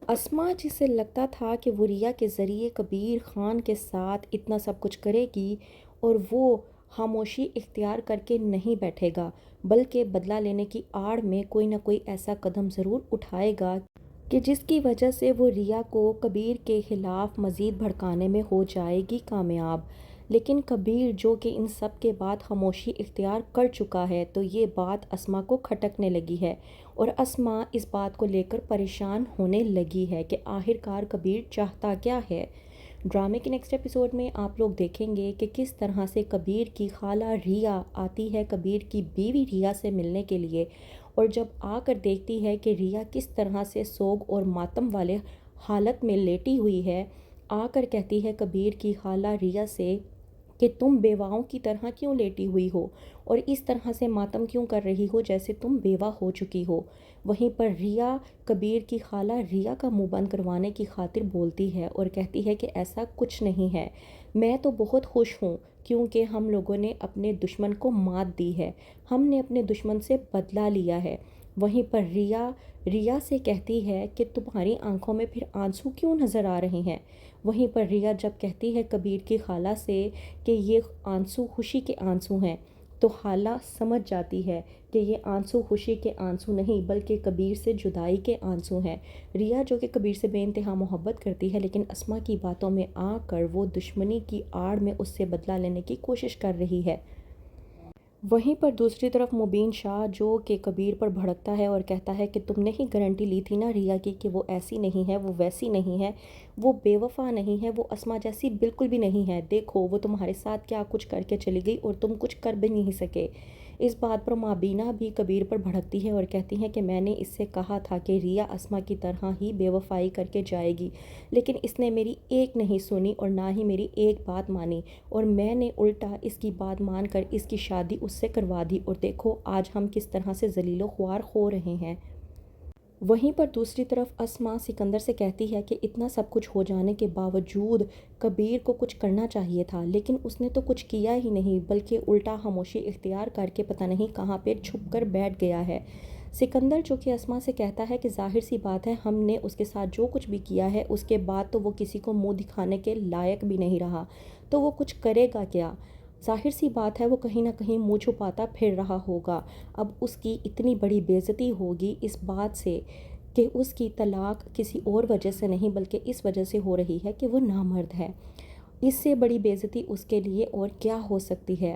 اسما جسے لگتا تھا کہ وہ ریا کے ذریعے کبیر خان کے ساتھ اتنا سب کچھ کرے گی اور وہ خاموشی اختیار کر کے نہیں بیٹھے گا بلکہ بدلہ لینے کی آڑ میں کوئی نہ کوئی ایسا قدم ضرور اٹھائے گا کہ جس کی وجہ سے وہ ریا کو کبیر کے خلاف مزید بھڑکانے میں ہو جائے گی کامیاب۔ لیکن کبیر جو کہ ان سب کے بعد خاموشی اختیار کر چکا ہے تو یہ بات اسما کو کھٹکنے لگی ہے اور اسما اس بات کو لے کر پریشان ہونے لگی ہے کہ آخر کار کبیر چاہتا کیا ہے۔ ڈرامے کے نیکسٹ ایپیسوڈ میں آپ لوگ دیکھیں گے کہ کس طرح سے کبیر کی خالہ ریا آتی ہے کبیر کی بیوی ریا سے ملنے کے لیے، اور جب آ کر دیکھتی ہے کہ ریا کس طرح سے سوگ اور ماتم والے حالت میں لیٹی ہوئی ہے، آ کر کہتی ہے کبیر کی خالہ ریا سے کہ تم بیواؤں کی طرح کیوں لیٹی ہوئی ہو اور اس طرح سے ماتم کیوں کر رہی ہو جیسے تم بیوہ ہو چکی ہو۔ وہیں پر ریا کبیر کی خالہ ریا کا منہ بند کروانے کی خاطر بولتی ہے اور کہتی ہے کہ ایسا کچھ نہیں ہے، میں تو بہت خوش ہوں کیونکہ ہم لوگوں نے اپنے دشمن کو مات دی ہے، ہم نے اپنے دشمن سے بدلہ لیا ہے۔ وہیں پر ریا سے کہتی ہے کہ تمہاری آنکھوں میں پھر آنسو کیوں نظر آ رہے ہیں۔ وہیں پر ریا جب کہتی ہے کبیر کی خالہ سے کہ یہ آنسو خوشی کے آنسو ہیں تو خالہ سمجھ جاتی ہے کہ یہ آنسو خوشی کے آنسو نہیں بلکہ کبیر سے جدائی کے آنسو ہیں۔ ریا جو کہ کبیر سے بے انتہا محبت کرتی ہے لیکن اسما کی باتوں میں آ کر وہ دشمنی کی آڑ میں اس سے بدلہ لینے کی کوشش کر رہی ہے۔ وہیں پر دوسری طرف مبین شاہ جو کہ کبیر پر بھڑکتا ہے اور کہتا ہے کہ تم نے ہی گارنٹی لی تھی نا ریا کی کہ وہ ایسی نہیں ہے، وہ ویسی نہیں ہے، وہ بے وفا نہیں ہے، وہ اسما جیسی بالکل بھی نہیں ہے، دیکھو وہ تمہارے ساتھ کیا کچھ کر کے چلی گئی اور تم کچھ کر بھی نہیں سکے۔ اس بات پر مابینہ بھی کبیر پر بھڑکتی ہے اور کہتی ہے کہ میں نے اس سے کہا تھا کہ ریا اسما کی طرح ہی بے وفائی کر کے جائے گی لیکن اس نے میری ایک نہیں سنی اور نہ ہی میری ایک بات مانی اور میں نے الٹا اس کی بات مان کر اس کی شادی اس سے کروا دی اور دیکھو آج ہم کس طرح سے ذلیل و خوار ہو رہے ہیں۔ وہیں پر دوسری طرف اسما سکندر سے کہتی ہے کہ اتنا سب کچھ ہو جانے کے باوجود کبیر کو کچھ کرنا چاہیے تھا لیکن اس نے تو کچھ کیا ہی نہیں بلکہ الٹا خاموشی اختیار کر کے پتہ نہیں کہاں پہ چھپ کر بیٹھ گیا ہے۔ سکندر جو کہ اسما سے کہتا ہے کہ ظاہر سی بات ہے ہم نے اس کے ساتھ جو کچھ بھی کیا ہے اس کے بعد تو وہ کسی کو منہ دکھانے کے لائق بھی نہیں رہا تو وہ کچھ کرے گا کیا؟ ظاہر سی بات ہے وہ کہیں نہ کہیں منہ چھپاتا پھر رہا ہوگا۔ اب اس کی اتنی بڑی بے عزتی ہوگی اس بات سے کہ اس کی طلاق کسی اور وجہ سے نہیں بلکہ اس وجہ سے ہو رہی ہے کہ وہ نامرد ہے۔ اس سے بڑی بے عزتی اس کے لیے اور کیا ہو سکتی ہے؟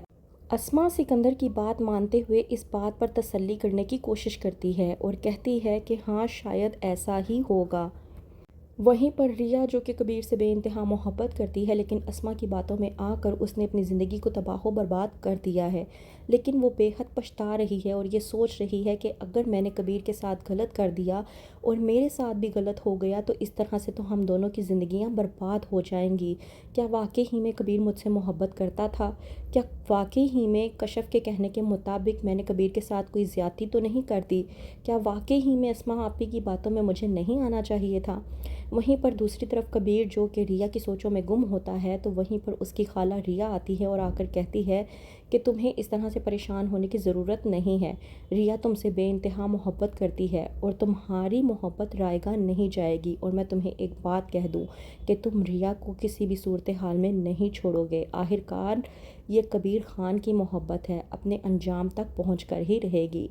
اسما سکندر کی بات مانتے ہوئے اس بات پر تسلی کرنے کی کوشش کرتی ہے اور کہتی ہے کہ ہاں شاید ایسا ہی ہوگا۔ وہیں پر ریا جو کہ کبیر سے بے انتہا محبت کرتی ہے لیکن اسما کی باتوں میں آ کر اس نے اپنی زندگی کو تباہ و برباد کر دیا ہے لیکن وہ بے حد پچھتا رہی ہے اور یہ سوچ رہی ہے کہ اگر میں نے کبیر کے ساتھ غلط کر دیا اور میرے ساتھ بھی غلط ہو گیا تو اس طرح سے تو ہم دونوں کی زندگیاں برباد ہو جائیں گی۔ کیا واقعی ہی میں کبیر مجھ سے محبت کرتا تھا؟ کیا واقعی ہی میں کشف کے کہنے کے مطابق میں نے کبیر کے ساتھ کوئی زیادتی تو نہیں کر دی؟ کیا واقعی ہی میں اسما آپی کی باتوں میں مجھے نہیں آنا چاہیے تھا؟ وہیں پر دوسری طرف کبیر جو کہ ریا کی سوچوں میں گم ہوتا ہے تو وہیں پر اس کی خالہ ریا آتی ہے اور آ کر کہتی ہے کہ تمہیں اس طرح سے پریشان ہونے کی ضرورت نہیں ہے، ریا تم سے بے انتہا محبت کرتی ہے اور تمہاری محبت رائے گاہ نہیں جائے گی اور میں تمہیں ایک بات کہہ دوں کہ تم ریا کو کسی بھی صورتحال میں نہیں چھوڑو گے، آخر کار یہ کبیر خان کی محبت ہے، اپنے انجام تک پہنچ کر ہی رہے گی۔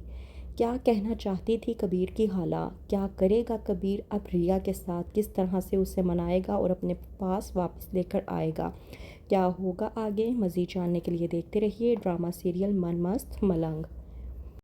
کیا کہنا چاہتی تھی کبیر کی خالہ؟ کیا کرے گا کبیر اب ریا کے ساتھ؟ کس طرح سے اسے منائے گا اور اپنے پاس واپس لے کر آئے گا؟ کیا ہوگا آگے؟ مزید جاننے کے لیے دیکھتے رہیے ڈرامہ سیریل من مست ملنگ۔